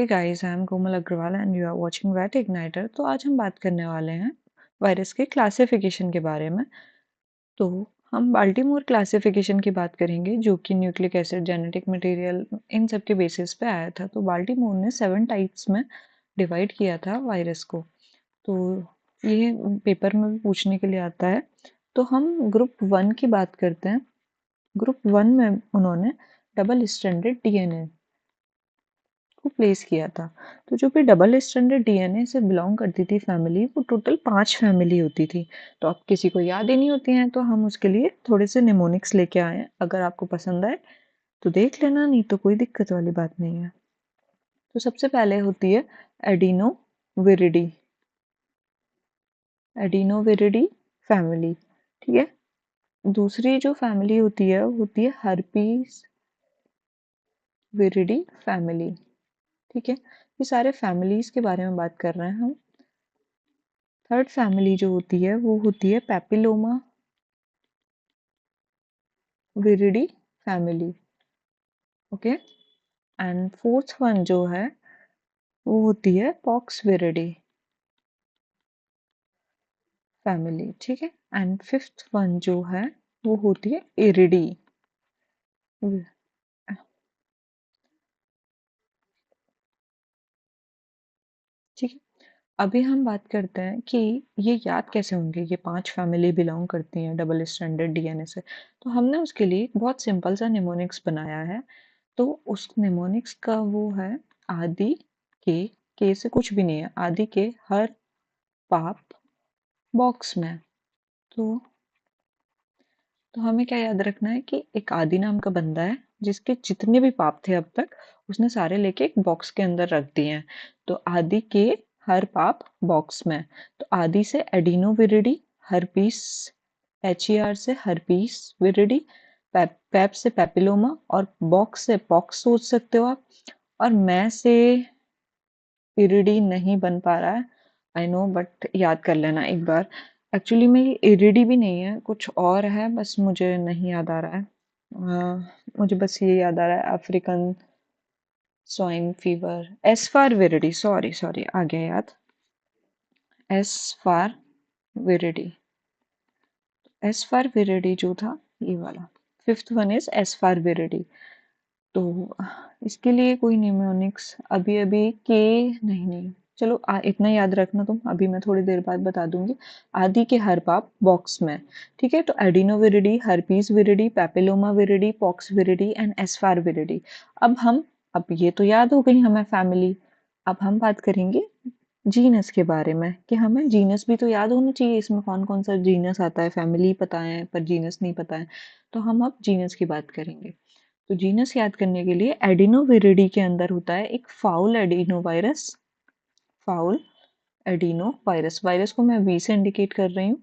Guys, I am Komal Agarwal and you are watching Vet Ignitor. तो आज हम बात करने वाले हैं वायरस के क्लासिफिकेशन के बारे में। तो हम बाल्टीमोर क्लासिफिकेशन की बात करेंगे जो कि न्यूक्लिक एसिड, जेनेटिक मटेरियल, इन सब के बेसिस पे आया था। तो बाल्टीमोर ने 7 टाइप्स में डिवाइड किया था वायरस को। तो ये पेपर में भी पूछने के लिए आता है। तो हम ग्रुप 1 की बात करते हैं। ग्रुप 1 में उन्होंने डबल स्ट्रैंडेड डीएनए को प्लेस किया था। तो जो भी डबल स्ट्रैंडेड डीएनए से बिलोंग करती थी फैमिली, वो टोटल 5 फैमिली होती थी। तो अब किसी को याद ही नहीं होती हैं, तो हम उसके लिए थोड़े से निमोनिक्स लेके आए हैं। अगर आपको पसंद आए तो देख लेना, नहीं तो कोई दिक्कत वाली बात नहीं है। तो सबसे पहले होती है एडिनोविरिडी। एडिनोविरिडी फैमिली, ठीक है। दूसरी जो फैमिली होती है वो होती है हर्पीस विरिडी फैमिली, ठीक है। ये सारे फैमिलीज के बारे में बात कर रहे हैं हम। थर्ड फैमिली जो होती है वो होती है papilloma viride family, okay. And fourth one जो है वो होती है पॉक्स विरिडी फैमिली, ठीक है। एंड फिफ्थ वन जो है वो होती है इरिडी, ठीक है। अभी हम बात करते हैं कि ये याद कैसे होंगे। ये 5 फैमिली बिलोंग करती हैं डबल स्टैंडर्ड डीएनए से। तो हमने उसके लिए एक बहुत सिंपल सा निमोनिक्स बनाया है। तो उस निमोनिक्स का वो है आदि के से कुछ भी नहीं है, आदि के हर पाप बॉक्स में। तो हमें क्या याद रखना है कि एक आदि नाम का बंदा है जिसके जितने भी पाप थे अब तक उसने सारे लेके एक बॉक्स के अंदर रख दिए हैं। तो आदि के हर पाप बॉक्स में। तो आदि से एडिनोविरिडी, हर्पीस, एचईआर से हर्पीस विरिडी, पैप से पैपिलोमा और बॉक्स से पॉक्स सोच सकते हो आप। और मैं से इरिडी नहीं बन पा रहा है, आई नो, बट याद कर लेना एक बार। एक्चुअली में ये इरिडी भी नहीं है, कुछ और है, बस मुझे नहीं याद आ रहा है। मुझे बस ये याद आ रहा है African swine fever. Asfarviridae, sorry sorry, आ गया याद। Asfarviridae, Asfarviridae जो था ये वाला। Fifth one is Asfarviridae. तो इसके लिए कोई निमोनिक्स अभी अभी के नहीं, चलो इतना याद रखना तुम, अभी मैं थोड़ी देर बाद बता दूंगी। आदि के हर पाप बॉक्स में, ठीक है। तो Adenoviridae, Herpesviridae, Papillomaviridae, Poxviridae and Asfarviridae. अब ये तो याद हो गई हमें फैमिली। अब हम बात करेंगे जीनस के बारे में कि हमें जीनस भी तो याद होना चाहिए, इसमें कौन कौन सा जीनस आता है। फैमिली पता है पर जीनस नहीं पता है। तो हम अब जीनस की बात करेंगे। तो जीनस याद करने के लिए एडिनोविरिडी के अंदर होता है एक foul adenovirus. Foul adenovirus, virus को मैं वी से इंडिकेट कर रही हूँ।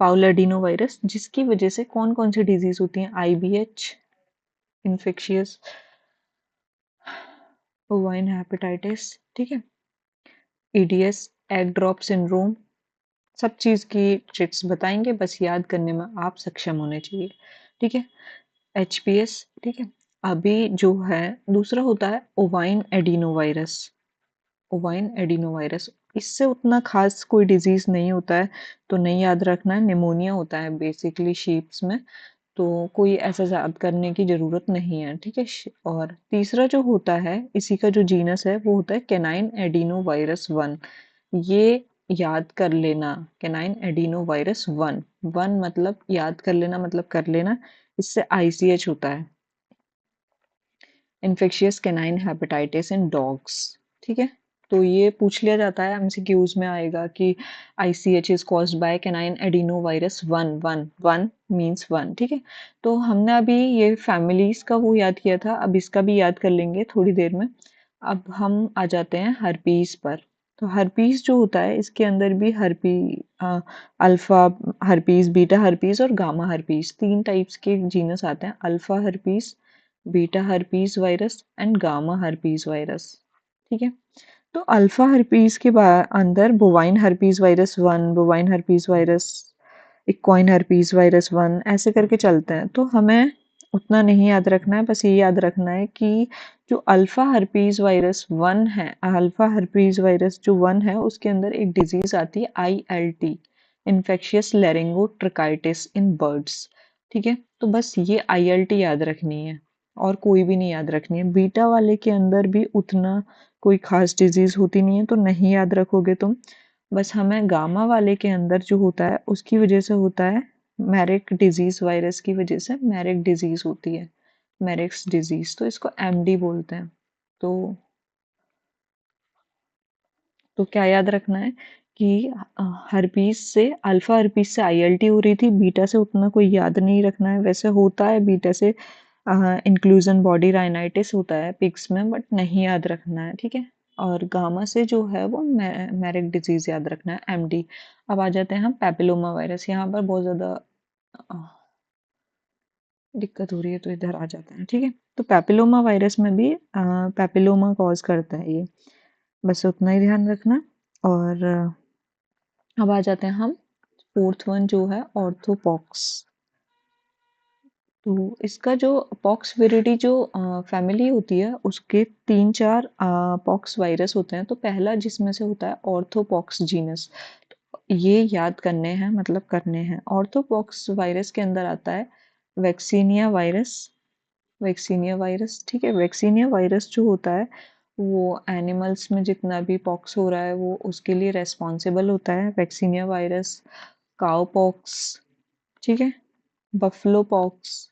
फाउल एडिनोवायरस, जिसकी वजह से कौन कौन सी डिजीज होती हैं। आईबीएच, इन्फेक्शियस ओवाइन हेपेटाइटिस, ठीक है। ईडीएस, एग ड्रॉप सिंड्रोम, सब चीज की ट्रिक्स बताएंगे, बस याद करने में आप सक्षम होने चाहिए, ठीक है। एचपीएस, ठीक है। अभी जो है दूसरा होता है ओवाइन एडिनोवायरस। ओवाइन एडिनोवायरस, इससे उतना खास कोई डिजीज नहीं होता है, तो नहीं याद रखना है। निमोनिया होता है बेसिकली शीप्स में, तो कोई ऐसा याद करने की जरूरत नहीं है, ठीक है। और तीसरा जो होता है इसी का जो जीनस है वो होता है कैनाइन एडिनोवायरस 1। ये याद कर लेना, कैनाइन एडिनोवायरस 1। 1 मतलब याद कर लेना, मतलब कर लेना। इससे आईसीएच होता है, इन्फेक्शियस कैनाइन हेपेटाइटिस इन डॉग्स, ठीक है। तो ये पूछ लिया जाता है एमसीक्यूज में आएगा कि ICH is caused bye canine adenovirus 1। 1 1 means 1, ठीक है। तो हमने अभी ये फैमिलीज का वो याद किया था, अब इसका भी याद कर लेंगे थोड़ी देर में। अब हम आ जाते हैं हर्पीस पर। तो हर्पीस जो होता है इसके अंदर भी अल्फा हर्पीस, बीटा हर्पीस और गामा हर्पीस, 3 टाइप्स के जीनस आते हैं। Alpha herpes, beta herpes virus and gamma herpes virus, ठीक है। तो अल्फा हर्पीस के अंदर bovine herpes virus 1, bovine herpes virus, equine herpes virus 1, ऐसे करके चलते हैं। तो हमें उतना नहीं याद रखना है, बस ये याद रखना है कि जो अल्फा हर्पीज वायरस 1 है, अल्फा हर्पीज वायरस जो 1 है उसके अंदर एक डिजीज आती है ILT, इन्फेक्शियस लेरिंगोट्रकाइटिस इन बर्ड्स। ठीक है, तो बस ये ILT याद रखनी है और कोई भी नहीं याद रखनी है। बीटा वाले के अंदर भी उतना कोई खास डिजीज होती नहीं है तो नहीं याद रखोगे तुम। बस हमें गामा वाले के अंदर जो होता है उसकी वजह से होता है, मैरिक डिजीज वायरस की वजह से मैरिक डिजीज होती है, मैरिक्स डिजीज, तो इसको MD बोलते हैं। तो क्या याद रखना है कि हर्पीस से, अल्फा हर्पीस से ILT हो रही थी, बीटा से उतना कोई याद नहीं रखना है। वैसे होता है बीटा से इंक्लूजन बॉडी राइनाइटिस होता है पिग्स में, बट नहीं याद रखना है, ठीक है। और गामा से जो है वो मैरिक डिजीज याद रखना है, MD। अब आ जाते हैं हम पैपिलोमा वायरस। यहाँ पर बहुत ज्यादा अ, दिक्कत हो रही है तो इधर आ जाते हैं, ठीक है। तो पैपिलोमा वायरस में भी पैपिलोमा कॉज करता है ये, बस उतना ही ध्यान रखना। और अब आ जाते हैं हम फोर्थ वन जो है ऑर्थोपॉक्स। तो इसका जो पॉक्स विरिडी जो फैमिली होती है उसके तीन चार पॉक्स वायरस होते हैं। तो पहला जिसमें से होता है ऑर्थोपॉक्स जीनस, ये याद करने हैं, मतलब करने हैं। ऑर्थोपॉक्स वायरस के अंदर आता है वैक्सीनिया वायरस, वैक्सीनिया वायरस, ठीक है। वैक्सीनिया वायरस जो होता है वो एनिमल्स में जितना भी पॉक्स हो रहा है वो उसके लिए रेस्पॉन्सिबल होता है। वैक्सीनिया वायरस, काउ पॉक्स, ठीक है, बफलो पॉक्स,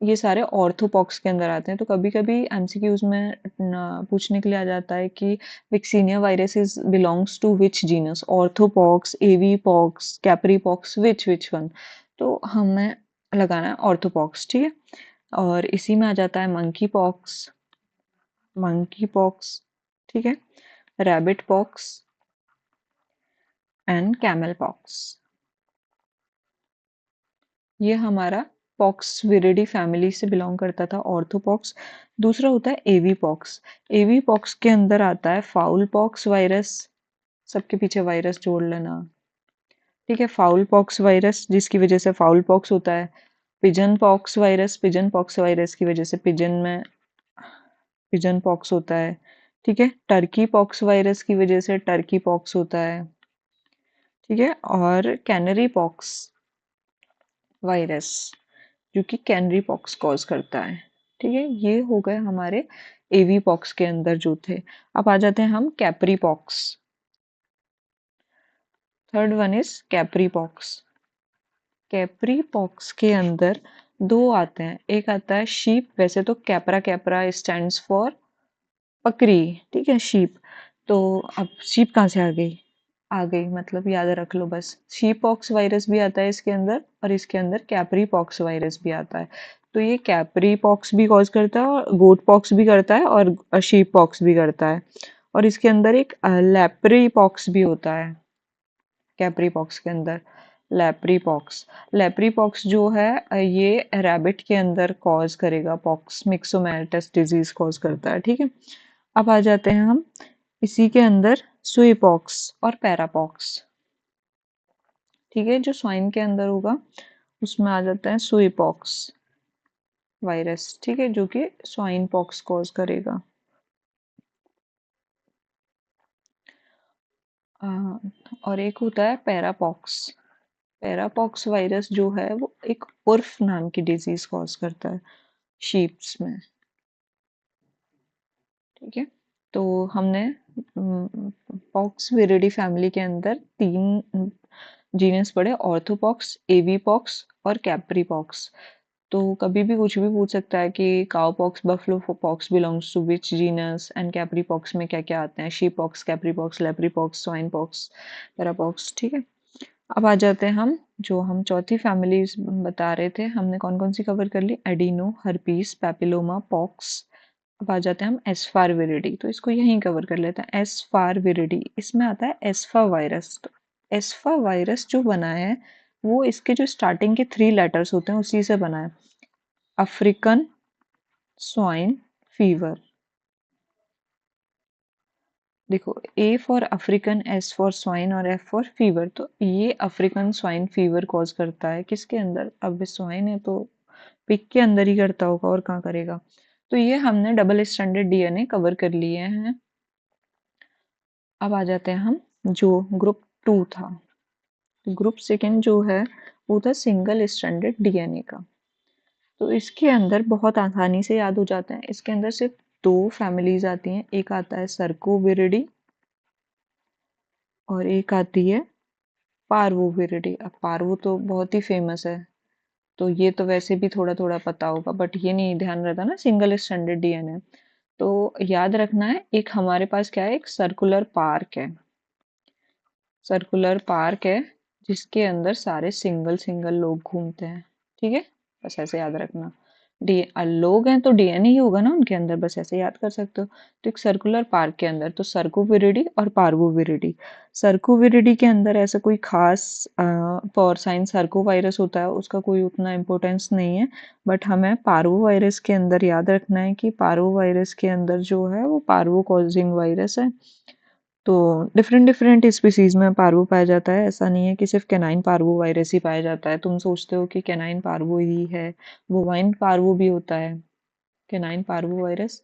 ये सारे ऑर्थोपॉक्स के अंदर आते हैं। तो कभी कभी MCQs में पूछने के लिए आ जाता है कि vaccinia virus is belongs to which genus, orthopox, avipox, capripox, which one. तो हमें लगाना है ऑर्थोपॉक्स, ठीक है। और इसी में आ जाता है मंकी पॉक्स, मंकी पॉक्स, ठीक है, rabbit pox and camel pox. ये हमारा पॉक्स विरिडी फैमिली से बिलोंग करता था, ऑर्थोपॉक्स। दूसरा होता है एवी पॉक्स। एवी पॉक्स के अंदर आता है फाउल पॉक्स वायरस, सबके पीछे वायरस जोड़ लेना, ठीक है। फाउल पॉक्स वायरस जिसकी वजह से फाउल पॉक्स होता है। Pigeon pox virus, pigeon pox virus की वजह से पिजन में पिजन पॉक्स होता है, ठीक है। टर्की पॉक्स वायरस की वजह से टर्की पॉक्स होता है, ठीक है। और कैनरी पॉक्स वायरस जो कि कैनरी पॉक्स कॉज करता है, ठीक है। ये हो गए हमारे एवी पॉक्स के अंदर जो थे। अब आ जाते हैं हम capri pox. Third one is capri pox. Capri pox के अंदर दो आते हैं, एक आता है शीप, वैसे तो कैपरा कैपरा स्टैंड्स फॉर बकरी, ठीक है, शीप। तो अब शीप कहाँ से आ गई, आ गई मतलब याद रख लो बस। शीप पॉक्स वायरस भी आता है इसके अंदर और इसके अंदर कैपरी पॉक्स वायरस भी आता है। तो ये कैपरी पॉक्स भी कॉज करता है और गोट पॉक्स भी करता है और शीप पॉक्स भी करता है। और इसके अंदर एक लेप्री पॉक्स भी होता है, कैपरी पॉक्स के अंदर लेप्री पॉक्स। लेप्री पॉक्स जो है ये रैबिट के अंदर कॉज करेगा, पॉक्स मिक्सोमेलिटस डिजीज कॉज करता है, ठीक है। अब आ जाते हैं हम इसी के अंदर सुई पॉक्स और पैरापॉक्स, ठीक है। जो स्वाइन के अंदर होगा उसमें आ जाता है सुई पॉक्स वायरस, ठीक है, जो कि स्वाइन पॉक्स कॉज करेगा। और एक होता है पैरापॉक्स। पैरापॉक्स वायरस जो है वो एक उर्फ नाम की डिजीज कॉज करता है शीप्स में, ठीक है। तो हमने पॉक्स विरिडी फैमिली के अंदर तीन जीनस पढ़े, ऑर्थोपॉक्स, एवी पॉक्स और कैप्री पॉक्स। तो कभी भी कुछ भी पूछ सकता है कि cowpox, buffalopox belongs to which genus and capripox में क्या क्या आते हैं, sheeppox, capripox, leporipox, swinepox, parapox, ठीक है। अब आ जाते हैं हम जो हम चौथी फैमिली बता रहे थे, हमने कौन कौन सी कवर कर ली, एडिनो, हर्पीस, पैपिलोमा, पॉक्स। अब आ जाते हैं हम एस्फार विरिडी, तो इसको यहीं कवर कर लेते हैं। एस्फार विरिडी, इसमें आता है एस्फा वायरस। तो एस्फा वायरस जो बना है वो इसके जो स्टार्टिंग के 3 लेटर्स होते हैं उसी से बना है, अफ्रीकन स्वाइन फीवर। देखो, A for African, S for swine और एफ फॉर फीवर। तो ये अफ्रीकन स्वाइन फीवर कॉज करता है किसके अंदर, अब स्वाइन है तो पिग के अंदर ही करता होगा और कहाँ करेगा। तो ये हमने डबल स्ट्रैंडेड डीएनए कवर कर लिए हैं। अब आ जाते हैं हम जो ग्रुप 2 था। तो ग्रुप सेकेंड जो है वो था सिंगल स्ट्रैंडेड डीएनए का। तो इसके अंदर बहुत आसानी से याद हो जाता है। इसके अंदर सिर्फ दो फैमिलीज आती हैं। एक आता है सर्कोविरिडी और एक आती है पार्वोविरिडी। अब पार्वो तो बहुत ही फेमस है, तो ये तो वैसे भी थोड़ा थोड़ा पता होगा, बट ये नहीं ध्यान रहता ना सिंगल स्ट्रैंडेड डीएनए। तो याद रखना है, एक हमारे पास क्या है, एक सर्कुलर पार्क है। सर्कुलर पार्क है जिसके अंदर सारे सिंगल सिंगल लोग घूमते हैं। ठीक है, बस ऐसे याद रखना। डी लोग हैं तो डीएनए ही होगा ना उनके अंदर, बस ऐसे याद कर सकते हो। तो एक सर्कुलर पार्क के अंदर तो सर्कोविरिडी और पार्वोविरिडी। सर्कोविरिडी के अंदर ऐसा कोई खास पोरसाइन सर्कोवायरस होता है, उसका कोई उतना इम्पोर्टेंस नहीं है। बट हमें पार्वो वायरस के अंदर याद रखना है कि पार्वो वायरस के अंदर जो है वो पार्वो कॉजिंग वायरस है। तो डिफरेंट डिफरेंट स्पीसीज में पार्वो पाया जाता है। ऐसा नहीं है कि सिर्फ कैनाइन पार्वो वायरस ही पाया जाता है। तुम सोचते हो कि कैनाइन पार्वो ही है, बोवाइन पार्वो भी होता है। Canine parvo virus,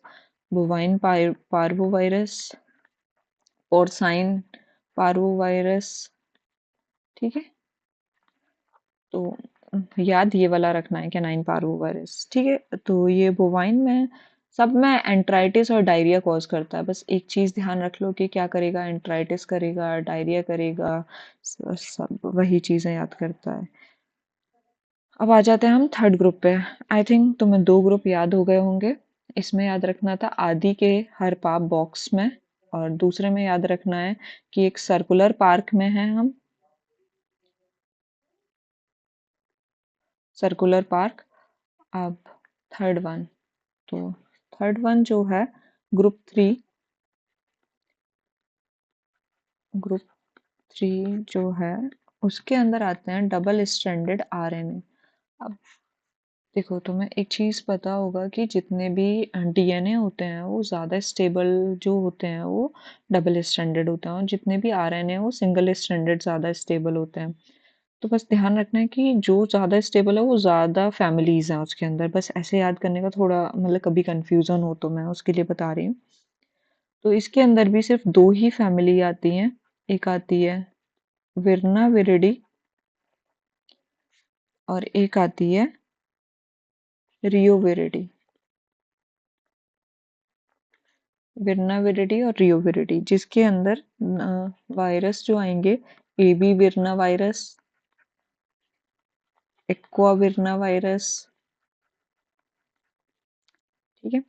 bovine parvo virus, porcine parvo virus. ठीक है, तो याद ये वाला रखना है, कैनाइन पार्वो वायरस। ठीक है, तो ये बोवाइन में सब में एंट्राइटिस और डायरिया कॉज करता है। बस एक चीज ध्यान रख लो कि क्या करेगा, एंट्राइटिस करेगा, डायरिया करेगा, सब वही चीजें याद करता है। अब आ जाते हैं हम थर्ड ग्रुप पे। आई थिंक तुम्हें दो ग्रुप याद हो गए होंगे। इसमें याद रखना था आदि के हर पाप बॉक्स में, और दूसरे में याद रखना है कि एक सर्कुलर पार्क में है हम, सर्कुलर पार्क। अब थर्ड वन, तो थर्ड वन जो है ग्रुप 3। ग्रुप 3 जो है उसके अंदर आते हैं डबल स्ट्रैंडेड आरएनए। अब देखो, तुम्हें एक चीज पता होगा कि जितने भी डीएनए होते हैं वो ज्यादा स्टेबल जो होते हैं वो डबल स्ट्रैंडेड होते हैं, और जितने भी आरएनए वो सिंगल स्ट्रैंडेड ज्यादा स्टेबल होते हैं। तो बस ध्यान रखना है कि जो ज्यादा स्टेबल है वो ज्यादा फैमिलीज हैं उसके अंदर। बस ऐसे याद करने का थोड़ा मतलब कभी कंफ्यूजन हो तो मैं उसके लिए बता रही हूँ। तो इसके अंदर भी सिर्फ दो ही फैमिली आती हैं। एक आती है विरना विरिडी और एक आती है रियो विरिडी। विरना विरिडी और रियो विरिडी, जिसके अंदर वायरस जो आएंगे, एबी विरना वायरस, एक्वा विरना वायरस। ठीक है,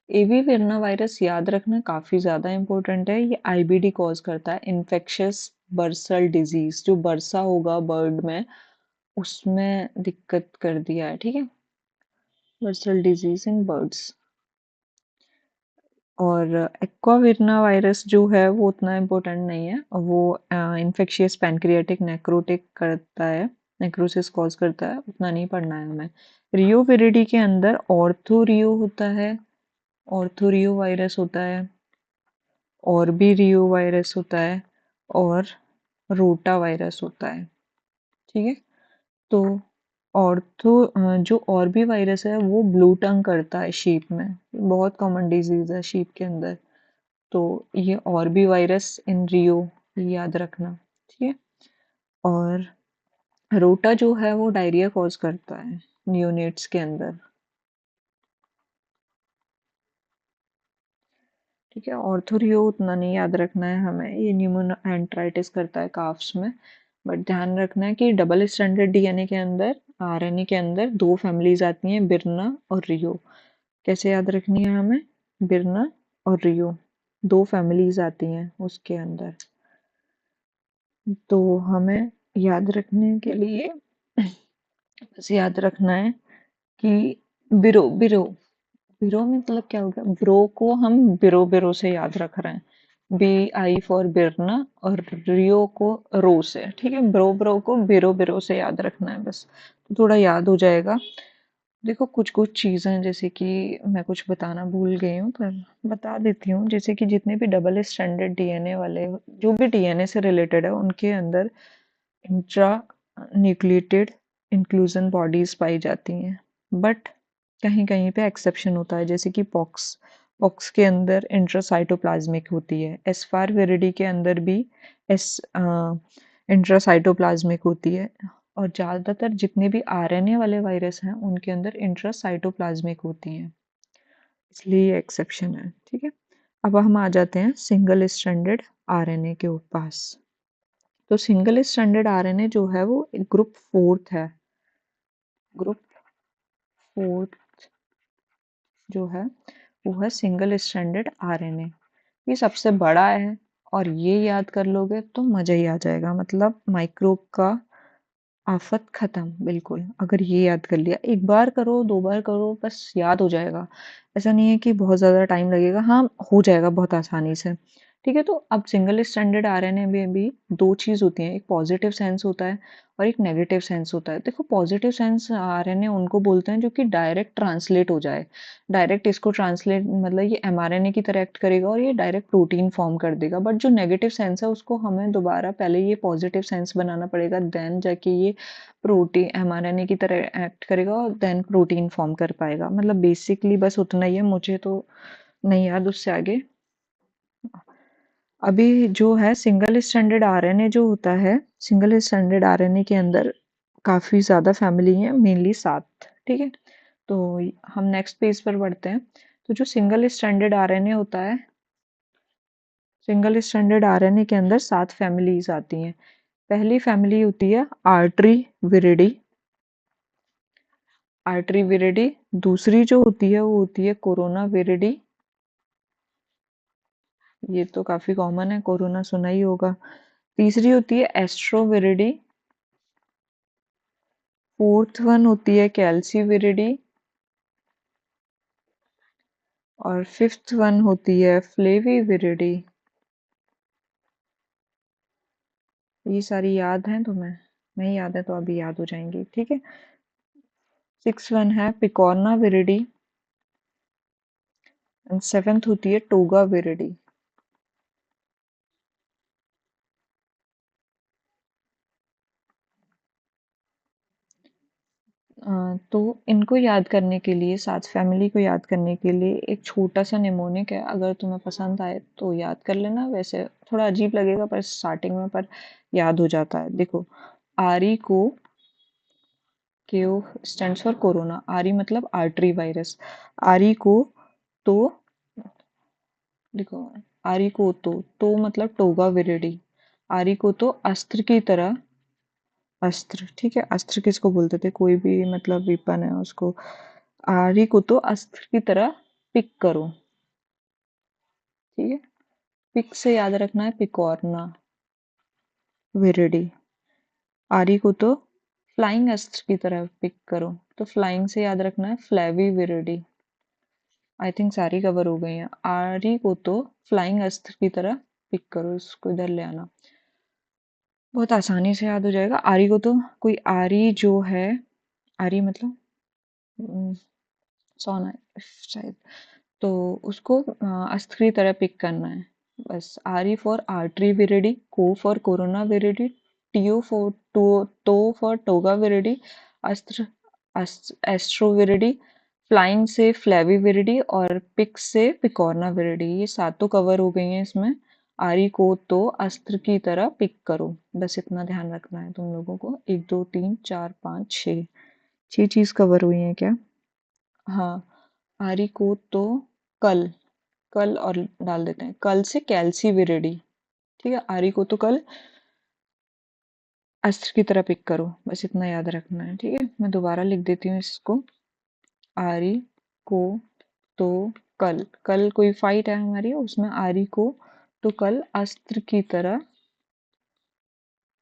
एबी विरना वायरस याद रखना काफी ज्यादा इंपॉर्टेंट है। ये आईबीडी कॉज करता है, इन्फेक्शियस बर्सल डिजीज। जो बरसा होगा बर्ड में उसमें दिक्कत कर दिया है। ठीक है, बर्सल डिजीज इन बर्ड्स। और एक्वाविरना वायरस जो है वो उतना इम्पोर्टेंट नहीं है, वो इन्फेक्शियस पैनक्रियाटिक नेक्रोटिक करता है, नेक्रोसिस कॉज करता है, उतना नहीं पढ़ना है हमें। रियो विरिडी के अंदर ऑर्थोरियो होता है, ऑर्थोरियो वायरस होता है, और भी रियो वायरस होता है, और रोटा वायरस होता है। ठीक है, तो जो और भी वायरस है वो ब्लू टंग करता है शीप में। बहुत कॉमन डिजीज है शीप के अंदर। तो ये और भी वायरस इन रियो, ये याद रखना। ठीक है, और रोटा जो है वो डायरिया कॉज करता है नियोनेट्स के अंदर। ठीक है, ऑर्थोरियो उतना नहीं याद रखना है हमें, ये न्यूमोनो एंट्राइटिस करता है काफ्स में। बट ध्यान रखना है कि डबल स्ट्रैंडेड डीएनए के अंदर, आरएनए के अंदर दो फैमिलीज आती हैं, बिरना और रियो। कैसे याद रखनी है हमें, बिरना और रियो, दो फैमिलीज आती हैं उसके अंदर। तो हमें याद रखने के लिए बस याद रखना है कि बिरो बिरो, बिरो मतलब क्या हो गया, ब्रो को हम बिरो बिरो से याद रख रहे हैं, बी आई फॉर बिरना, और रियो को रो से। ठीक है, ब्रो ब्रो को बिरो बिरो से याद रखना है बस, तो थोड़ा याद हो जाएगा। देखो, कुछ कुछ चीज़ें जैसे कि मैं कुछ बताना भूल गई हूँ पर बता देती हूँ। जैसे कि जितने भी डबल स्ट्रैंडेड डीएनए वाले जो भी डीएनए से रिलेटेड है उनके अंदर इंट्रा न्यूक्लिएटेड इंक्लूजन बॉडीज पाई जाती हैं। बट कहीं-कहीं पे एक्सेप्शन होता है, जैसे कि पॉक्स। पॉक्स के अंदर इंट्रासाइटोप्लाज़्मिक होती है। एस्पार विरिडी के अंदर भी एस इंट्रासाइटोप्लाज़्मिक होती है और ज़्यादातर जितने भी आरएनए वाले वायरस हैं, उनके अंदर इंट्रासाइटोप्लाज़्मिक होती हैं। इसलिए ये एक्सेप्शन है, ठीक है? अब हम आ जाते हैं सिंगल स्ट्रैंडेड आरएनए के पास। तो सिंगल स्ट्रैंडेड आरएनए जो है वो ग्रुप 4th है। ग्रुप 4th जो है वो है सिंगल स्ट्रैंडेड आरएनए। ये सबसे बड़ा है और ये याद कर लोगे तो मजा ही आ जाएगा। मतलब माइक्रोब का आफत खत्म बिल्कुल। अगर ये याद कर लिया, एक बार करो, दो बार करो, बस याद हो जाएगा। ऐसा नहीं है कि बहुत ज़्यादा टाइम लगेगा, हाँ हो जाएगा बहुत आसानी से। ठीक है, तो अब सिंगल स्टैंडर्ड आरएनए में भी दो चीज़ होती हैं, एक पॉजिटिव सेंस होता है और एक नेगेटिव सेंस होता है। देखो पॉजिटिव सेंस आरएनए उनको बोलते हैं जो कि डायरेक्ट ट्रांसलेट हो जाए। डायरेक्ट इसको ट्रांसलेट मतलब ये एमआरएनए की तरह एक्ट करेगा और ये डायरेक्ट प्रोटीन फॉर्म कर देगा। बट जो नेगेटिव सेंस है उसको हमें दोबारा पहले ये पॉजिटिव सेंस बनाना पड़ेगा, देन जाके ये प्रोटीन एमआरएनए की तरह एक्ट करेगा और देन प्रोटीन फॉर्म कर पाएगा। मतलब बेसिकली बस उतना ही है, मुझे तो नहीं याद उससे आगे। अभी जो है सिंगल स्ट्रैंडेड आरएनए जो होता है, सिंगल स्ट्रैंडेड आरएनए के अंदर काफी ज्यादा फैमिली है, मेनली 7। ठीक है, तो हम नेक्स्ट पेज पर बढ़ते हैं। तो जो सिंगल स्ट्रैंडेड आरएनए होता है, सिंगल स्ट्रैंडेड आरएनए के अंदर 7 फैमिलीज आती हैं। पहली फैमिली होती है आर्टरी विरिडी। Artery viride. दूसरी जो होती है वो होती है कोरोना विरिडी। ये तो काफी कॉमन है, कोरोना सुना ही होगा। तीसरी होती है एस्ट्रोविरिडी। फोर्थ वन होती है कैल्सीविरिडी और फिफ्थ वन होती है फ्लेविविरिडी। ये सारी याद हैं तुम्हें? नहीं याद है तो अभी याद हो जाएंगी, ठीक है। सिक्स वन है पिकॉर्ना विरिडी एंड सेवेंथ होती है टोगा विरिडी। तो इनको याद करने के लिए, सात फैमिली को याद करने के लिए एक छोटा सा निमोनिक है, अगर तुम्हें पसंद आए तो याद कर लेना। वैसे थोड़ा अजीब लगेगा पर स्टार्टिंग में, पर याद हो जाता है। देखो, आरी को, केओ स्टैंड्स फॉर कोरोना। आरी मतलब आर्टरी वायरस। आरी को तो देखो, आरी को तो मतलब टोगा विरिडी। आरी को तो अस्त्र की तरह, अस्त्र, ठीक है, अस्त्र किसको बोलते थे, कोई भी मतलब वेपन है उसको। आरी को तो अस्त्र की तरह पिक करो, ठीक है। पिक से याद रखना है पिकॉर्ना विरिडी। आरी को तो फ्लाइंग अस्त्र की तरह पिक करो, तो फ्लाइंग से याद रखना है फ्लेवी विरिडी। आई थिंक सारी कवर हो गई हैं। आरी को तो फ्लाइंग अस्त्र की तरह पिक करो, इसको इधर ले आना, बहुत आसानी से याद हो जाएगा। आरी को तो, कोई आरी जो है, आरी मतलब सोना है शायद, तो उसको अस्त्र की तरह पिक करना है बस। R E for Arteriviridae, co for Coronaviridae, TO for to for Togaviridae, अस्त्र एस्ट्रो विरिडी, फ्लाइंग से फ्लेवी विरिडी और पिक से पिकॉर्ना विरिडी। ये सातों कवर हो गई हैं इसमें। आरी को तो अस्त्र की तरह पिक करो, बस इतना ध्यान रखना है तुम लोगों को। एक दो तीन चार पाँच छः, छह चीज कवर हुई है क्या? हाँ, आरी को तो कल, कल और डाल देते हैं, कल से कैल्सी विरिडी। ठीक है, आरी को तो कल अस्त्र की तरह पिक करो, बस इतना याद रखना है, ठीक है। मैं दोबारा लिख देती हूँ इसको। आरी को तो कल, कल कोई फाइट है हमारी, उसमें आरी को तो कल अस्त्र की तरह,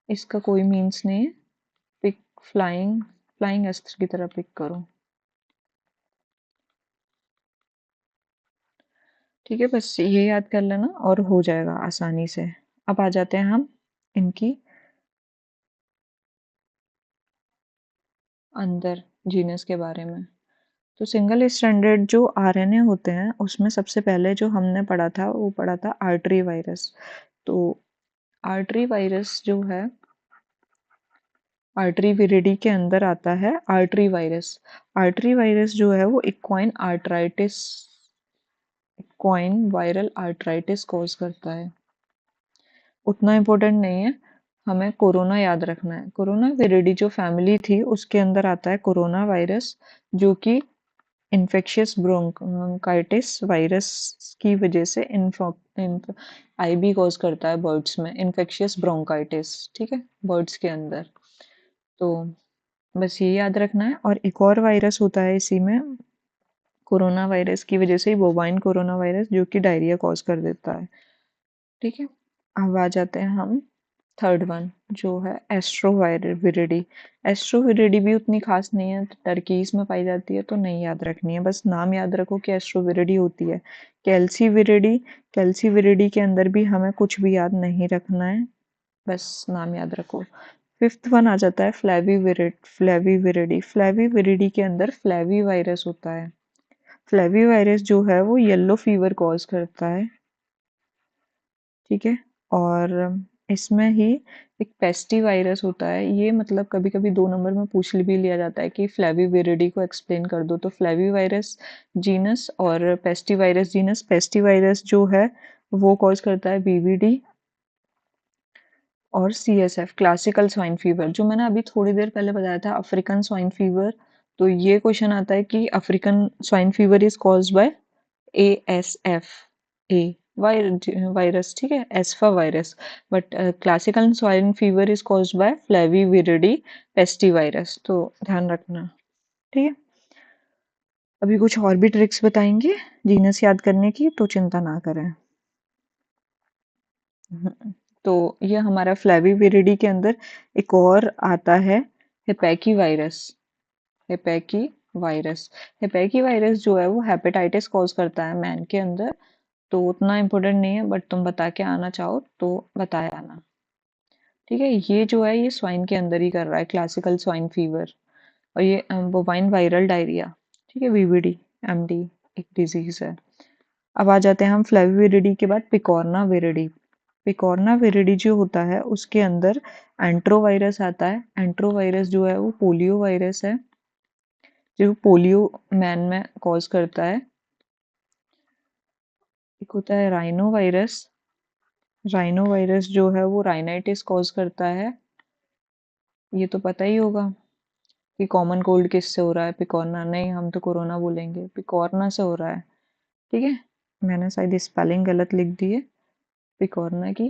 इसका कोई मीन्स नहीं है, पिक, फ्लाइंग, फ्लाइंग अस्त्र की तरह पिक करो, ठीक है। बस ये याद कर लेना और हो जाएगा आसानी से। अब आ जाते हैं हम इनकी अंदर जीनस के बारे में। तो सिंगल स्ट्रैंडेड जो आरएनए होते हैं उसमें सबसे पहले जो हमने पढ़ा था वो पढ़ा था आर्टरी वायरस। तो आर्टरी वायरस जो है आर्टरी विरिडी के अंदर आता है आर्टरी वायरस। आर्टरी वायरस जो है वो इक्वाइन वायरल आर्टराइटिस कॉज करता है। उतना इम्पोर्टेंट नहीं है, हमें कोरोना याद रखना है। कोरोना विरिडी जो फैमिली थी उसके अंदर आता है कोरोना वायरस, जो कि इन्फेक्शियस ब्रोंकाइटिस वायरस की वजह से आईबी कॉज करता है बर्ड्स में, इन्फेक्शियस ब्रोंकाइटिस, ठीक है, बर्ड्स के अंदर। तो बस ये याद रखना है। और एक और वायरस होता है इसी में, कोरोना वायरस की वजह से ही बोवाइन कोरोना वायरस, जो कि डायरिया कॉज कर देता है, ठीक है। अब आ जाते हैं हम थर्ड वन, जो है एस्ट्रोविरिडी। एस्ट्रोविरिडी भी उतनी खास नहीं है, टर्कीज में पाई जाती है तो नहीं याद रखनी है, बस नाम याद रखो कि एस्ट्रोविरिडी होती है। कैल्सीविरिडी, कैल्सीविरिडी के अंदर भी हमें कुछ भी याद नहीं रखना है, बस नाम याद रखो। फिफ्थ वन आ जाता है फ्लेविविरिडी। फ्लेविविरिडी के अंदर फ्लेवी वायरस होता है। फ्लेवी वायरस जो है वो येलो फीवर कॉज करता है, ठीक है। और इसमें ही एक पेस्टी वायरस होता है, ये मतलब कभी कभी 2 नंबर में पूछ भी लिया जाता है कि फ्लेविविरिडी को एक्सप्लेन कर दो। तो फ्लेवी वायरस जीनस और pestivirus genus. Pestivirus जो है वो कॉज करता है बीवीडी और सीएसएफ, क्लासिकल स्वाइन फीवर, जो मैंने अभी थोड़ी देर पहले बताया था, अफ्रीकन स्वाइन फीवर। तो ये क्वेश्चन आता है कि African swine fever is caused by ASF, a virus, ठीक है, Asfarvirus. But classical swine fever is caused by Flaviviridae Pestivirus, तो ध्यान रखना, ठीक है। अभी कुछ और भी ट्रिक्स बताएंगे जीनस याद करने की, तो चिंता ना करें। तो ये हमारा फ्लेविविरिडी के अंदर एक और आता है हेपेकी वायरस। हेपेकी वायरस, हेपेकी वायरस जो है वो हेपेटाइटिस कॉज करता है मैन के अंदर। तो उतना इम्पोर्टेंट नहीं है, बट तुम बता के आना चाहो तो बताया आना, ठीक है। ये जो है ये स्वाइन के अंदर ही कर रहा है, क्लासिकल स्वाइन फीवर। और ये बोवाइन वायरल डायरिया, ठीक है, बीवीडी एमडी एक डिजीज है। अब आ जाते हैं हम फ्लेविविरिडी के बाद पिकॉर्ना विरिडी। पिकॉर्ना विरिडी जो होता है उसके अंदर एंट्रोवायरस आता है। एंट्रोवायरस जो है वो पोलियो वायरस है, जो पोलियो मैन में कॉज करता है। एक होता है राइनो वायरस। राइनो वायरस जो है वो राइनाइटिस कॉज करता है। ये तो पता ही होगा कि कॉमन कोल्ड किससे हो रहा है, पिकॉर्ना नहीं, हम तो कोरोना बोलेंगे, पिकॉर्ना से हो रहा है, ठीक है। मैंने शायद स्पेलिंग गलत लिख दी है पिकॉर्ना की,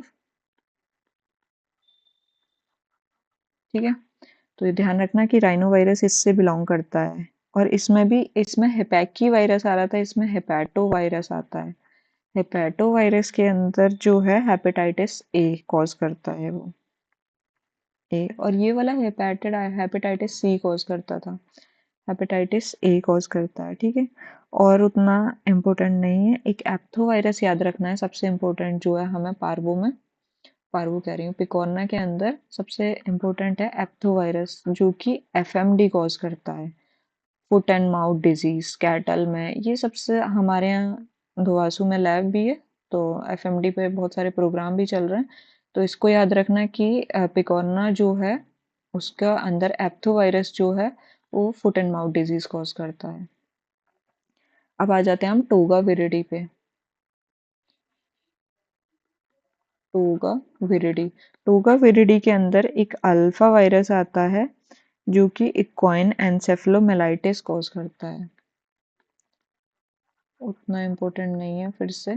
ठीक है। तो ये ध्यान रखना कि राइनो वायरस इससे बिलोंग करता है। और इसमें भी, इसमें हेपैकी वायरस आ रहा था, इसमें हेपैटो वायरस आता है। हेपैटो वायरस के अंदर जो है हेपेटाइटिस ए कॉज करता है वो, ए। और ये वाला हेपेटाइटिस सी कॉज करता था, हेपेटाइटिस ए कॉज करता है, ठीक है। और उतना इम्पोर्टेंट नहीं है। एक एप्थो वायरस याद रखना है, सबसे इम्पोर्टेंट जो है हमें पार्वो में, पार्वो कह रही हूँ, पिकॉर्ना के अंदर सबसे इम्पोर्टेंट है एप्थो वायरस, जो कि एफएमडी कॉज करता है, foot and mouth disease cattle में। ये सबसे हमारे यहाँ धोवासू में लैब भी है, तो एफएमडी पे बहुत सारे प्रोग्राम भी चल रहे हैं। तो इसको याद रखना कि पिकॉर्ना जो है उसका अंदर एप्थो वायरस जो है वो foot and mouth disease cause करता है। अब आ जाते हैं हम टोगा विरिडी पे। टोगा विरिडी, टोगा विरिडी के अंदर एक अल्फा वायरस आता है, जो कि इक्वाइन एनसेफेलोमेलाइटिस कॉज करता है। उतना इम्पोर्टेंट नहीं है, फिर से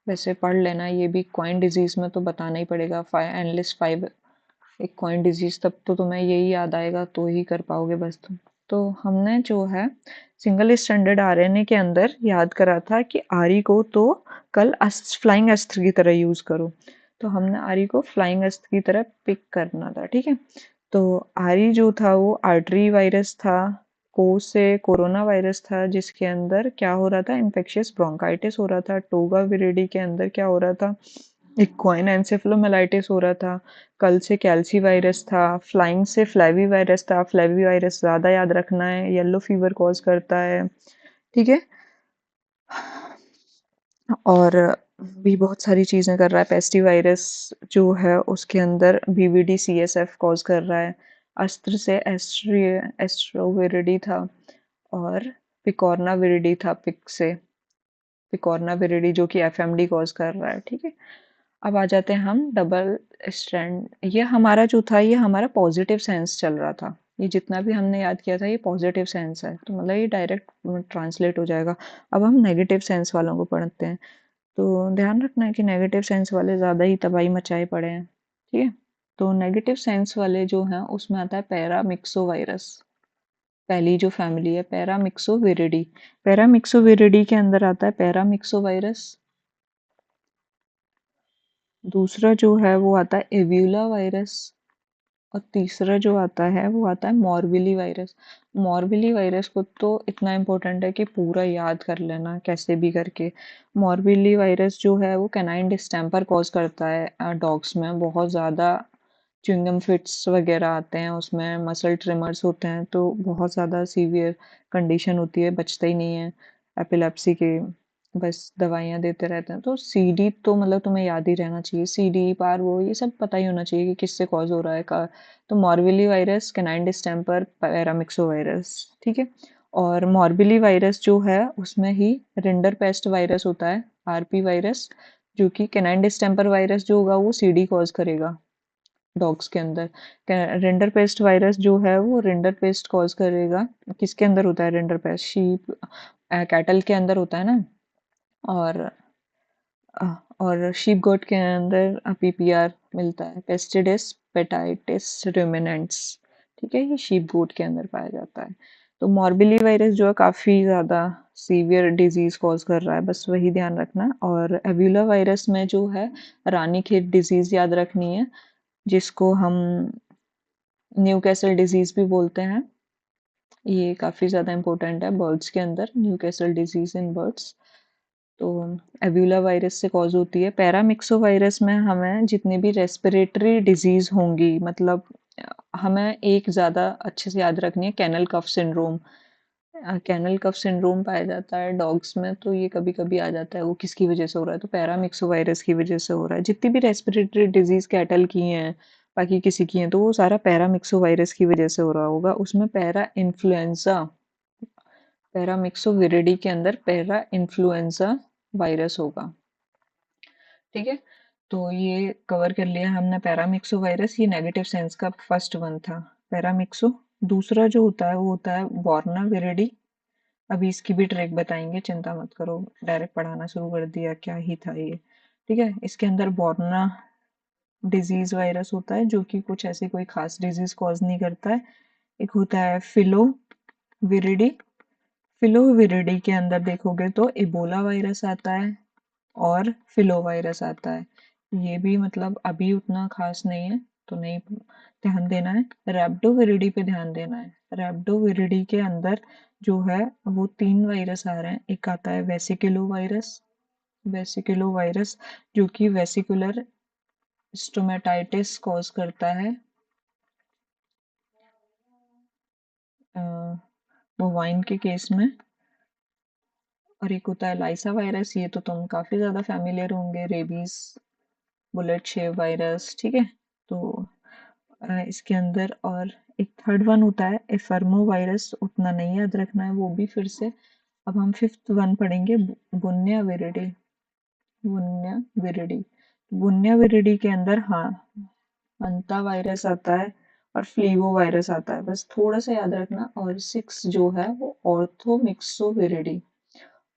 वैसे पढ़ लेना, ये भी क्वाइन डिजीज में तो बताना ही पड़ेगा, एनलिस 5 एक क्वाइन डिजीज, तब तो तुम्हें यही याद आएगा तो ही कर पाओगे बस तुम। तो हमने जो है सिंगल स्टैंडर्ड आरएनए के अंदर याद करा था कि आरी को तो कल फ्लाइंग अस्त्र की तरह यूज करो, तो हमने आरी को फ्लाइंग अस्त्र की तरह पिक करना था, ठीक है। तो आरी जो था वो आर्टरी वायरस था, को से कोरोना वायरस था, जिसके अंदर क्या हो रहा था, इन्फेक्शियस ब्रोंकाइटिस हो रहा था। टोगा विरिडी के अंदर क्या हो रहा था, इक्वाइन एन्सेफेलोमेलाइटिस हो रहा था। कल से कैल्सी वायरस था। फ्लाइंग से फ्लेवी वायरस था, फ्लेवी वायरस ज़्यादा याद रखना है, येलो फीवर कॉज करता है, ठीक है। और भी बहुत सारी चीज़ें कर रहा है। पेस्टी वायरस जो है उसके अंदर बीवीडी सीएसएफ कॉज कर रहा है। अस्त्र से एस्ट्रोविरिडी था और पिकॉर्ना विरिडी था पिक से। पिकॉर्ना विरिडी जो कि एफएमडी कॉज कर रहा है, ठीक है। अब आ जाते हैं हम डबल स्ट्रैंड। ये हमारा जो था ये हमारा पॉजिटिव सेंस चल रहा था। ये जितना भी हमने याद किया था ये पॉजिटिव सेंस है, तो मतलब ये डायरेक्ट ट्रांसलेट हो जाएगा। अब हम नेगेटिव सेंस वालों को पढ़ते हैं। तो ध्यान रखना है कि नेगेटिव सेंस वाले ज़्यादा ही तबाही मचाए पड़े हैं, ठीक है। तो नेगेटिव सेंस वाले जो हैं उसमें आता है पैरामिक्सो वायरस। पहली जो फैमिली है पैरामिक्सोविरिडी। पैरामिक्सोविरिडी के अंदर आता है पैरामिक्सो वायरस। दूसरा जो है वो आता है एवियोला वायरस। और तीसरा जो आता है वो आता है मॉर्बिली वायरस। मॉर्बिली वायरस को तो इतना इम्पोर्टेंट है कि पूरा याद कर लेना कैसे भी करके। मॉर्बिली वायरस जो है वो कैनाइन डिस्टेम्पर कॉज करता है डॉग्स में। बहुत ज़्यादा च्युइंगम फिट्स वगैरह आते हैं उसमें, मसल ट्रिमर्स होते हैं, तो बहुत ज़्यादा सीवियर कंडीशन होती है, बचता ही नहीं है एपिलेप्सी के। बस दवाइयाँ देते रहते हैं। तो सीडी तो मतलब तुम्हें याद ही रहना चाहिए, सीडी पार्वो ये सब पता ही होना चाहिए कि किससे कॉज हो रहा है का। तो morbilli virus, canine distemper, paramyxo virus, ठीक है। और मॉर्बिली वायरस जो है उसमें ही रिंडर पेस्ट वायरस होता है, आरपी वायरस, जो कि कैनाइन डिस्टेम्पर वायरस जो होगा वो सीडी कॉज करेगा डॉग्स के अंदर। रिंडर पेस्ट वायरस जो है वो रिंडर पेस्ट कॉज करेगा। किसके अंदर होता है रिंडर पेस्ट? शीप, कैटल के अंदर होता है ना। और अ, और शीप गोट के अंदर पीपीआर मिलता है, पेस्टिडिस पेटाइटिस रुमिनेंट्स, ठीक है। ये शीप गोट के अंदर पाया जाता है। तो मॉर्बिली वायरस जो है काफ़ी ज़्यादा सीवियर डिजीज कॉज कर रहा है, बस वही ध्यान रखना। और एब्यूला वायरस में जो है रानीखेत डिजीज याद रखनी है, जिसको हम न्यूकैसल डिजीज भी बोलते हैं। ये काफ़ी ज़्यादा इंपॉर्टेंट है बर्ड्स के अंदर, न्यूकैसल डिजीज इन बर्ड्स। तो एब्यूला वायरस से कॉज होती है। पैरामिक्सो वायरस में हमें जितनी भी रेस्पिरेटरी डिजीज होंगी, मतलब हमें एक ज़्यादा अच्छे से याद रखनी है, कैनल कफ सिंड्रोम। कैनल कफ सिंड्रोम पाया जाता है डॉग्स में, तो ये कभी कभी आ जाता है। वो किसकी वजह से हो रहा है? तो पैरामिक्सो वायरस की वजह से हो रहा है। जितनी भी रेस्पिरेटरी डिजीज कैटल की हैं, बाकी किसी की हैं, तो वो सारा पैरामिक्सो वायरस की वजह से हो रहा होगा। उसमें पैरा इन्फ्लुएंजा, पैरामिक्सो विरिडी के अंदर पैरा इन्फ्लुएंजा वायरस होगा, ठीक है। तो ये कवर कर लिया हमने पैरामिक्सो वायरस। ये नेगेटिव सेंस का फर्स्ट वन था पैरामिक्सो। दूसरा जो होता है वो होता है बॉर्ना विरिडी। अभी इसकी भी ट्रिक बताएंगे, चिंता मत करो, डायरेक्ट पढ़ाना शुरू कर दिया, क्या ही था ये, ठीक है। इसके अंदर बॉर्ना डिजीज वायरस होता है जो कि कुछ ऐसी कोई खास डिजीज कॉज नहीं करता है। एक होता है फिलो विरिडी। फिलो विरिडी के अंदर देखोगे तो इबोला वायरस आता है और फिलो वायरस आता है। ये भी मतलब अभी उतना खास नहीं है, तो नहीं ध्यान देना है। रैप्डोविरिडी पे ध्यान देना है। रैप्डोविरिडी के अंदर जो है वो तीन वायरस आ रहे हैं। एक आता है वेसिकुलो वायरस, वेसिकुलो वायरस जो कि वेसिकुलर स्टोमेटाइटिस कॉज करता है, बोवाइन के केस में। और एक होता है लाइसा वायरस, ये तो तुम काफी ज्यादा फैमिलियर होंगे, रेबीज, बुलेट शेव वायरस, ठीक है। तो इसके अंदर और एक थर्ड वन होता है एफर्मो वायरस, उतना नहीं याद रखना है वो भी फिर से। अब हम फिफ्थ वन पढ़ेंगे बुन्या विरिडी। बुन्या विरिडी, बुन्या विरिडी के अंदर हाँ हंता वायरस आता है और फ्लीवो वायरस आता है, बस थोड़ा सा याद रखना। और सिक्स जो है वो ऑर्थोमिक्सोविरिडी।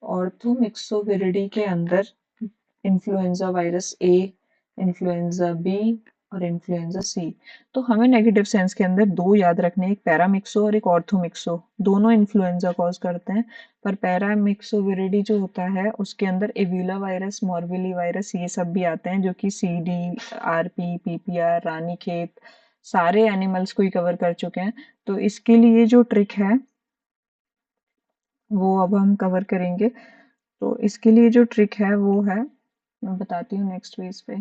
ऑर्थोमिक्सोविरिडी के अंदर influenza virus A, influenza B और इन्फ्लुएंजा सी। तो हमें नेगेटिव सेंस के अंदर दो याद रखने हैं, एक पैरामिक्सो और एक ऑर्थोमिक्सो। दोनों इन्फ्लुएंजा कॉज करते हैं, पर पैरामिक्सो विरिडी जो होता है उसके अंदर एवियोला वायरस, मॉर्बिली वायरस ये सब भी आते हैं, जो कि C D, RP, PPR, Ranikhet सारे एनिमल्स को ही कवर कर चुके हैं। तो इसके लिए जो ट्रिक है वो अब हम कवर करेंगे। तो इसके लिए जो ट्रिक है वो है, मैं बताती हूँ नेक्स्ट पेज पे।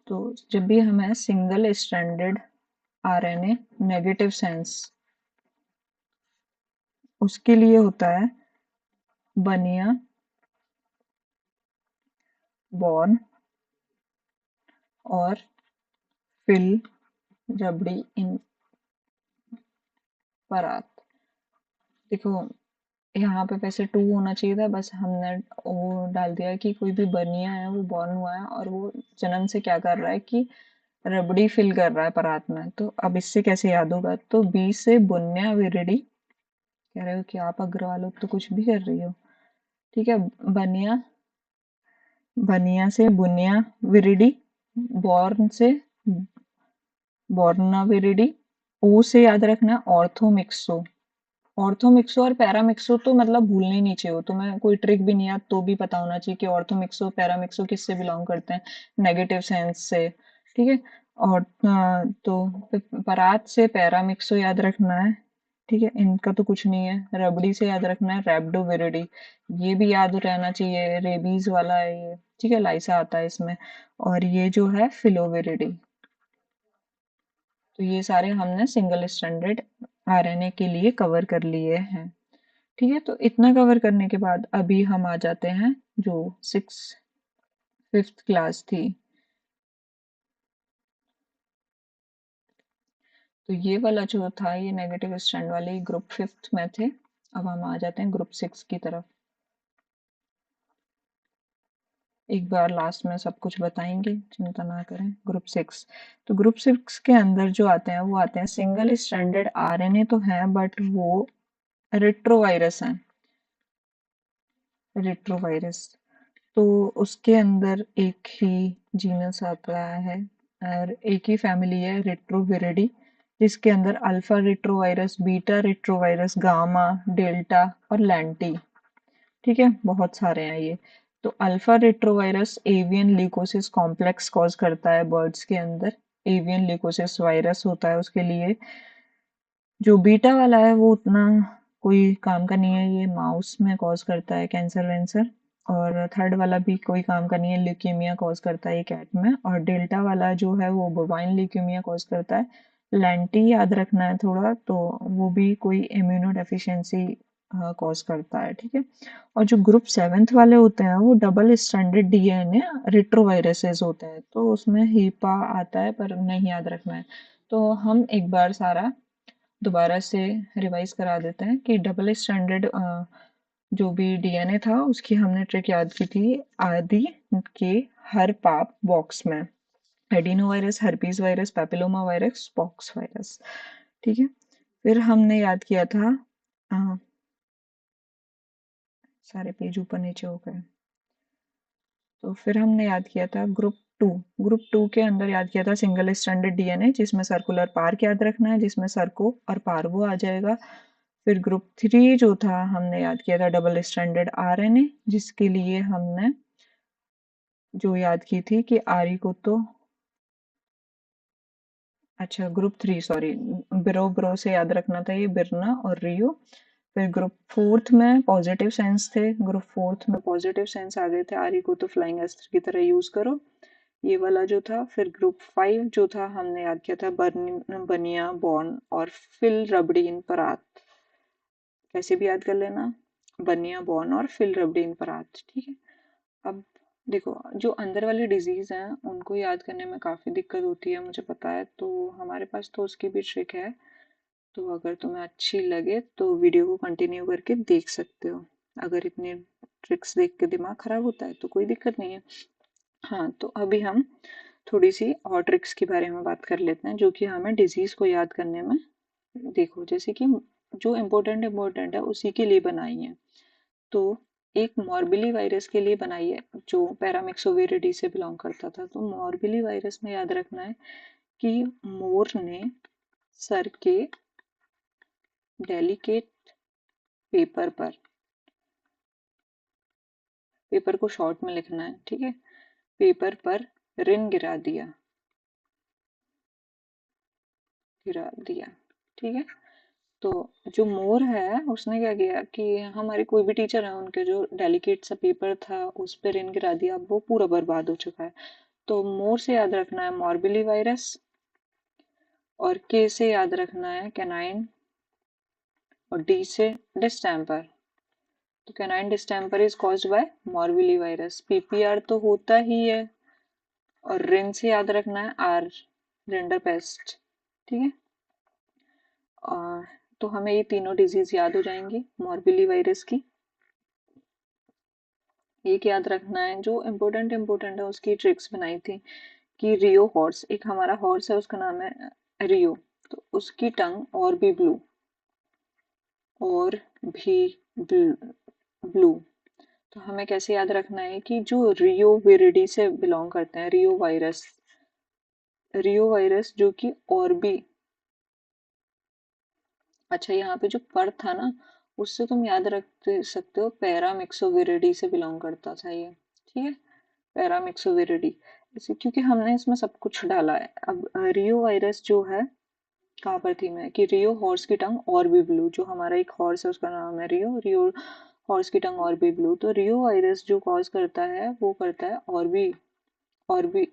तो जब भी हमें single stranded RNA negative sense, उसके लिए होता है बनिया बॉर्न और फिल रबड़ी इन परात। देखो यहाँ पे वैसे टू होना चाहिए था, बस हमने वो डाल दिया कि कोई भी बनिया है वो बॉर्न हुआ है और वो जन्म से क्या कर रहा है कि रबड़ी फिल कर रहा है परात में। तो अब इससे कैसे याद होगा? तो बी से बुन्या विरडी, कह रहे हो कि आप अग्रवाल हो तो कुछ भी कर रही हो, ठीक है। बनिया, बनिया से बुनिया विरडी, बॉर्न से बॉर्ना विरडी, ओ से याद रखना ऑर्थोमिक्सो। ऑर्थोमिक्सो और पैरामिक्सो तो मतलब भूलने ही नहीं चाहिए, हो तुम्हें कोई ट्रिक भी नहीं है तो भी पता होना चाहिए कि ऑर्थोमिक्सो पैरामिक्सो किससे बिलोंग करते हैं, नेगेटिव सेंस से, ठीक है। और तो परात से पैरामिक्सो याद रखना है, ठीक है। इनका तो कुछ नहीं है। रबड़ी से याद रखना है रैप्डोविरिडी, ये भी याद रहना चाहिए, रेबीज वाला है ये, ठीक है, लाइसा आता है इसमें। और ये जो है फिलोविरिडी। तो ये सारे हमने सिंगल स्टैंडर्ड आरएनए के लिए कवर कर लिए हैं, ठीक है। तो इतना कवर करने के बाद अभी हम आ जाते हैं जो फिफ्थ क्लास थी। तो ये वाला जो था ये नेगेटिव स्टैंड वाले ग्रुप फिफ्थ में थे। अब हम आ जाते हैं ग्रुप सिक्स की तरफ। एक बार लास्ट में सब कुछ बताएंगे, चिंता ना करें। ग्रुप सिक्स, तो ग्रुप सिक्स के अंदर जो आते हैं वो आते हैं सिंगल स्टैंडर्ड आरएनए तो है बट वो रेट्रोवायरस हैं, रेट्रोवायरस। तो उसके अंदर एक ही जीनस आता है और एक ही फैमिली है रेट्रोविरिडी, जिसके अंदर alpha retrovirus, beta retrovirus, gamma, delta और लैंटी, ठीक है, बहुत सारे हैं ये। तो alpha retrovirus avian leukosis complex cause करता है बर्ड्स के अंदर, एवियन ल्यूकोसिस वायरस होता है उसके लिए। जो बीटा वाला है वो उतना कोई काम का नहीं है, ये माउस में कॉज करता है कैंसर वैंसर। और थर्ड वाला भी कोई काम का नहीं है, ल्यूकीमिया कॉज करता है ये कैट में। और डेल्टा वाला जो है वो बोवाइन ल्यूकीमिया कॉज करता है। लैंटी याद रखना है थोड़ा, तो वो भी कोई इम्यूनो डेफिशिएंसी कॉज करता है, ठीक है। और जो ग्रुप सेवेंथ वाले होते हैं वो डबल स्ट्रैंडेड डीएनए रेट्रोवायरसेस होते हैं, तो उसमें हीपा आता है पर नहीं याद रखना है। तो हम एक बार सारा दोबारा से रिवाइज करा देते हैं कि डबल स्टैंडर्ड जो भी डीएनए था उसकी हमने ट्रिक याद की थी, आदि के हर पाप बॉक्स में, adeno virus, herpes virus, papilloma virus, pox virus, ठीक है। फिर हमने याद किया था सारे पेज ऊपर नीचे हो गए। तो फिर हमने याद किया था ग्रुप टू, ग्रुप टू के अंदर याद किया था सिंगल स्टैंडर्ड डीएनए जिसमें सर्कुलर पार्क याद रखना है, जिसमें सर्को और पार्वो आ जाएगा। फिर ग्रुप थ्री जो था हमने याद किया था डबल स्टैंडर्ड आरएनए, जिसके लिए हमने जो याद की थी कि आरी को तो, अच्छा group three sorry, bro bro से याद रखना था ये बिरना और रियो। फिर ग्रुप फोर्थ में पॉजिटिव सेंस थे, ग्रुप फोर्थ में पॉजिटिव सेंस आ गए थे, आरी को तो फ्लाइंग अस्त्र की तरह यूज करो, ये वाला जो था। फिर ग्रुप फाइव जो था हमने याद किया था बनिया बॉर्न और फिल रबड़ी इन परात, कैसे भी याद कर लेना, बनिया बॉर्न और फिल रबड़ी इन परात, ठीक है। अब देखो जो अंदर वाली डिजीज हैं उनको याद करने में काफी दिक्कत होती है मुझे पता है, तो हमारे पास तो उसकी भी ट्रिक है। तो अगर तुम्हें अच्छी लगे तो वीडियो को कंटिन्यू करके देख सकते हो, अगर इतनी ट्रिक्स देख के दिमाग खराब होता है तो कोई दिक्कत नहीं है। हाँ तो अभी हम थोड़ी सी और ट्रिक्स के बारे में बात कर लेते हैं जो कि हमें डिजीज को याद करने में, देखो जैसे कि जो इम्पोर्टेंट इम्पोर्टेंट है उसी के लिए बनाई है। तो एक मॉर्बिली वायरस के लिए बनाई है जो पैरामिक्सोविरिडी से बिलोंग करता था। तो मॉर्बिली वायरस में याद रखना है कि मोर ने सर के डेलिकेट पेपर पर, पेपर को शॉर्ट में लिखना है, ठीक है, पेपर पर रिन गिरा दिया, गिरा दिया, ठीक है। तो जो मोर है उसने क्या किया कि हमारे कोई भी टीचर है उनके जो डेलिकेट सा पेपर था उस पर रिन गिरा दिया, अब वो पूरा बर्बाद हो चुका है। तो मोर से याद रखना है मॉर्बिली वायरस, और के से याद रखना है कैनाइन, और डी से डिस्टेम्पर, तो canine distemper is caused bye morbilli virus. PPR तो होता ही है, और रिन से याद रखना है आर, रिंडर पेस्ट। ठीक है। तो हमें ये तीनों डिजीज याद हो जाएंगी मॉर्बिली वायरस की। एक याद रखना है जो इम्पोर्टेंट है, उसकी ट्रिक्स बनाई थी कि रियो हॉर्स, एक हमारा हॉर्स है उसका नाम है रियो, तो उसकी टंग और भी ब्लू, और भी ब्लू। तो हमें कैसे याद रखना है कि जो रियो विरिडी से बिलोंग करते हैं, रियो वायरस जो कि और भी, अच्छा यहाँ पे जो पर था ना, उससे तुम याद रख सकते हो पैरामिक्सोविरिडी से बिलोंग करता था ये। ठीक है, पैरामिक्सोविरिडी। इसे क्योंकि हमने इसमें सब कुछ डाला है। अब रियो वायरस जो है, कहाँ पर थी मैं, कि रियो हॉर्स की टंग और भी ब्लू, जो हमारा एक हॉर्स है उसका नाम है रियो, रियो हॉर्स की टंग और भी ब्लू। तो रियो वायरस जो कॉज करता है वो करता है और भी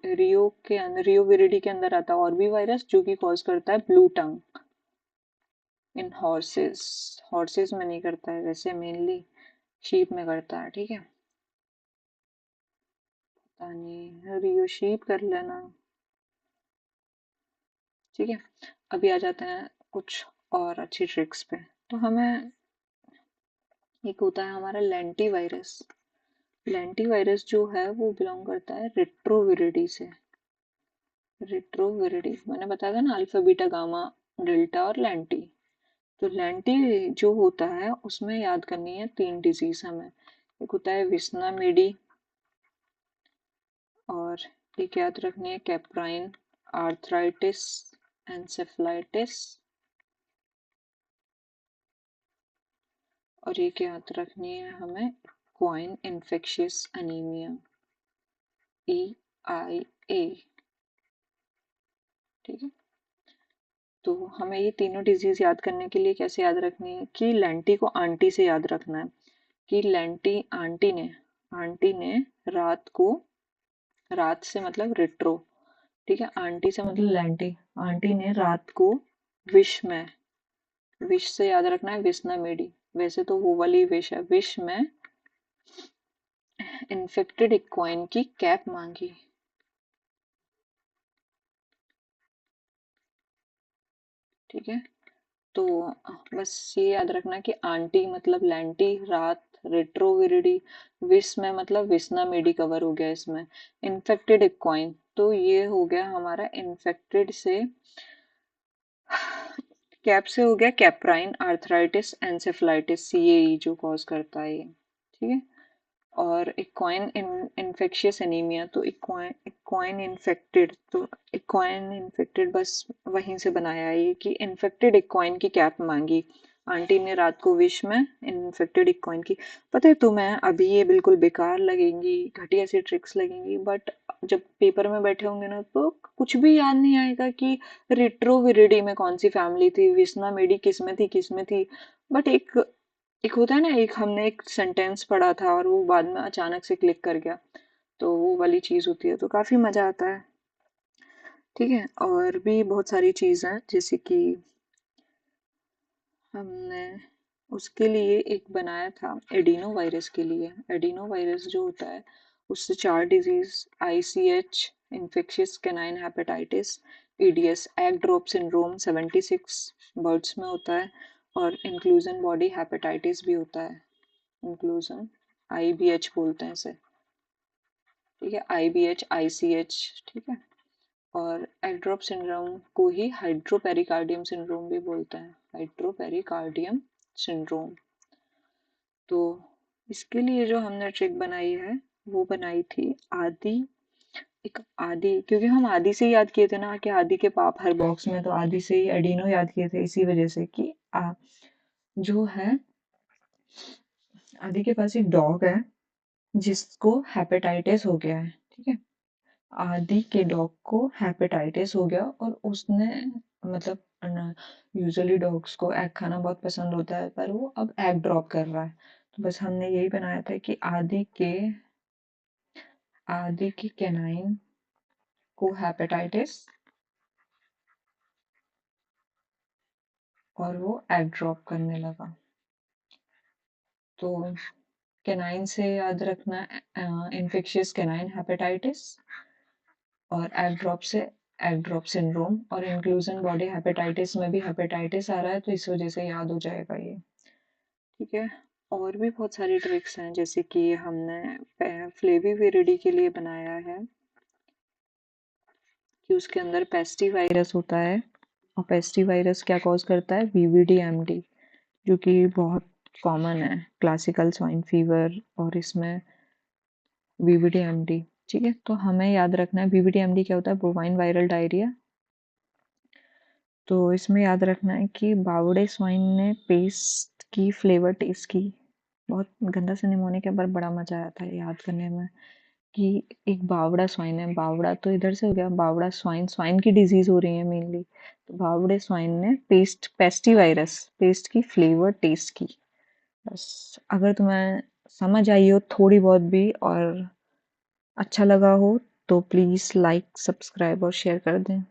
रियो के अंदर, रियो विरिडी के अंदर आता है और भी वायरस जो कि कॉज करता है ब्लू टंग इन हॉर्सेस। हॉर्सेस में नहीं करता है वैसे, मेनली शीप में करता है। ठीक है, पता नहीं, रियो शीप कर लेना। ठीक है, अभी आ जाते हैं कुछ और अच्छी ट्रिक्स पे। तो हमें एक होता है हमारा लेंटी वायरस। लेंटी वायरस जो है वो बिलोंग करता है रेट्रोविरिडी से। रेट्रोविरिडी मैंने बताया था ना, अल्फा बीटा गामा डेल्टा और लेंटी। तो लेंटी जो होता है उसमें याद करनी है तीन डिजीज हमें। एक होता है विस्ना मेडी, और एक याद रखनी है कैप्राइन आर्थराइटिस एंसेफलाइटिस, और एक याद रखनी है हमें क्वाइन इन्फेक्शियस एनीमिया, EIA। ठीक है, तो हमें ये तीनों डिजीज याद करने के लिए कैसे याद रखनी है कि लेंटी को आंटी से याद रखना है, कि लेंटी आंटी ने रात को, रात से मतलब रिट्रो, ठीक है, आंटी से मतलब लेंटी, आंटी ने रात को विश में, विश से याद रखना है विस्ना मेडी, वैसे तो वो वाली विश है, विश में इन्फेक्टेड इक्वाइन की कैप मांगी। ठीक है, तो बस ये याद रखना कि आंटी मतलब लैंटी रात, रेट्रोविरिडी, विस में मतलब विस्ना मेडी कवर हो गया इसमें। इन्फेक्टेड इक्वाइन, तो ये हो गया हमारा इन्फेक्टेड से, कैप से हो गया कैप्राइन आर्थराइटिस एंसेफलाइटिस, CAE जो कॉज करता है ये। ठीक है, और इक्वाइन इन्फेक्शियस एनीमिया, तो इक्वाइन इन्फेक्टेड, तो इक्वाइन इन्फेक्टेड बस वहीं से बनाया है ये, कि इन्फेक्टेड इक्वाइन की कैप मांगी आंटी ने रात को विश में, इन्फेक्टेड इक्वाइन की। पता है तुम्हें अभी ये बिल्कुल बेकार लगेंगी, घटिया सी ट्रिक्स लगेंगी, बट जब पेपर में बैठे होंगे ना तो कुछ भी याद नहीं आएगा कि रिट्रोविरिडी में कौन सी फैमिली थी, विस्ना मेडी किस में थी। बट एक होता है ना, एक हमने एक सेंटेंस पढ़ा था और वो बाद में अचानक से क्लिक कर गया, तो वो वाली चीज होती है, तो काफी मजा आता है। ठीक है, और भी बहुत सारी चीज हैं जैसे कि हमने उसके लिए एक बनाया था एडिनो वायरस के लिए। एडिनो वायरस जो होता है उससे चार disease, ICH infectious canine hepatitis, EDS egg drop syndrome 76 birds में होता है, और इंक्लूजन बॉडी हेपेटाइटिस भी होता है, इंक्लूजन IBH बोलते हैं इसे। ठीक है, IBH ICH। ठीक है, और एड्रॉप सिंड्रोम को ही हाइड्रोपेरिकार्डियम सिंड्रोम भी बोलते हैं, हाइड्रोपेरिकार्डियम सिंड्रोम। तो इसके लिए जो हमने ट्रिक बनाई है वो बनाई थी आदि, एक आदि, क्योंकि हम आदि से ही याद किए थे ना कि आदि के पाप हर बॉक्स में, तो आदि से ही एडिनो याद किए थे, इसी वजह से कि जो है आदि के पास एक डॉग है जिसको हेपेटाइटिस हो गया है। ठीक है, आदि के डॉग को हेपेटाइटिस हो गया, और उसने मतलब यूजुअली डॉग्स को एग खाना बहुत पसंद होता है, पर वो अब एग ड्रॉप कर रहा है। तो बस हमने यही बनाया था कि आदि की कैनाइन को हेपेटाइटिस, और वो एग ड्रॉप करने लगा। तो कैनाइन से याद रखना इन्फेक्शियस कैनाइन हेपेटाइटिस, और एग ड्रॉप से एग ड्रॉप सिंड्रोम, और इंक्लूजन बॉडी हेपेटाइटिस में भी हेपेटाइटिस आ रहा है तो इस वजह से याद हो जाएगा ये। ठीक है। और भी बहुत सारी ट्रिक्स हैं, जैसे कि हमने फ्लेविविरिडी के लिए बनाया है कि उसके अंदर पेस्टी वायरस होता है, और पेस्टी वायरस क्या कॉज करता है, वीवीडीएमडी, जो कि बहुत कॉमन है, क्लासिकल स्वाइन फीवर, और इसमें वीवीडीएमडी। ठीक है, तो हमें याद रखना है वीवीडीएमडी क्या होता है, बोवाइन वायरल डायरिया। तो इसमें याद रखना है कि बावड़े स्वाइन ने पेस्ट की फ्लेवर टेस्ट की, बहुत गंदा सा निमोनिक है पर बड़ा मजा आया था याद करने में, कि एक बावड़ा स्वाइन है, बावड़ा तो इधर से हो गया, बावड़ा स्वाइन, स्वाइन की डिजीज हो रही है मेनली, तो बावड़े स्वाइन ने पेस्टी वायरस पेस्ट की फ्लेवर टेस्ट की। बस, अगर तुम्हें समझ आई हो थोड़ी बहुत भी और अच्छा लगा हो तो प्लीज़ लाइक, सब्सक्राइब और शेयर कर दें।